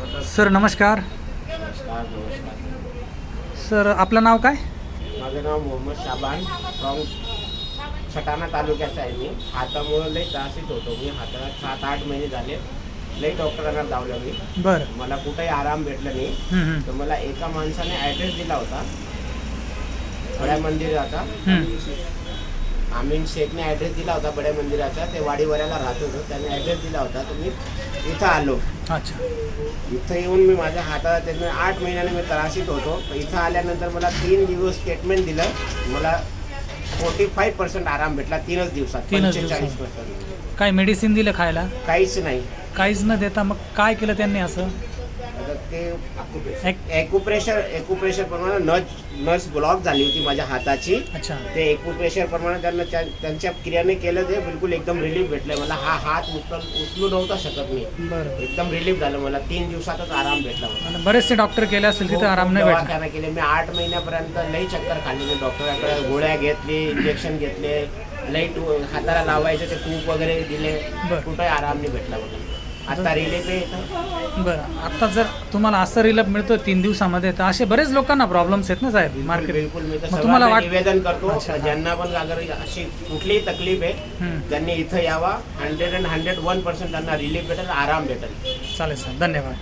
Sir नमस्कार. नमस्कार. Sir आपलं नाव काय? माझं नाव मोहम्मद शाबान फ्रॉम सटाणा तालुक्याचा आहे. मी हातामुळं लई त्रासित होतो. मी हाताला 7-8 महिने झाले लई डॉक्टरांना धावलं मी. बरं. मला कुठेही आराम भेटला नाही. तर मला एका माणसाने ॲड्रेस दिला होता बड्या मंदिराचा. आमीन शेखने ॲड्रेस दिला होता बड्या मंदिराचा. ते वाडीवऱ्याला राहत होतो. त्याने ॲड्रेस दिला होता. तर मी इथं आलो. अच्छा. इथं येऊन मी माझ्या हाताला त्यानं 8 महिन्याने मी त्रासित होतो. इथं आल्यानंतर मला 3 दिवस स्टेटमेंट दिलं. मला 45% आराम भेटला 3च दिवसात. 45%. काय मेडिसिन दिलं खायला? काहीच नाही. काहीच न देता मग काय केलं त्यांनी असं? आता ते एक्युप्रेशर प्रमाणे नस ब्लॉक झाली होती माझ्या हाताची. अच्छा. ते एक्युप्रेशर प्रमाणे त्यांना त्यांच्या क्रियाने केलं. ते बिलकुल एकदम रिलीफ भेटलं मला. हा हात उचलू नव्हता शकत मी. बरं. एकदम रिलीफ झालं मला. 3 दिवसातच आराम भेटला मला. आणि बरेचसे डॉक्टर केले असेल तिथे आराम नाही भेटला. दवाखाना केले मी 8 महिन्यापर्यंत लई चक्कर खाल्ली. मी डॉक्टरांकडे गोळ्या घेतली, इंजेक्शन घेतले, लई हाताला लावायचे ते तूप वगैरे दिले. कुठेही आराम नाही भेटला मला. आता रिलीफ आहे. बरं. आता जर तुम्हाला असं रिलीफ मिळतो 3 दिवसामध्ये तर असे बरेच लोकांना प्रॉब्लेम्स आहेत ना साहेब मार्केट. बिलकुल मी तर तुम्हाला सर्वांना निवेदन करतो ज्यांना पण अगर अशी कुठलीही तकलीफ आहे त्यांनी इथं यावा. 101% त्यांना रिलीफ भेटेल, आराम भेटेल. चालेल सर, धन्यवाद.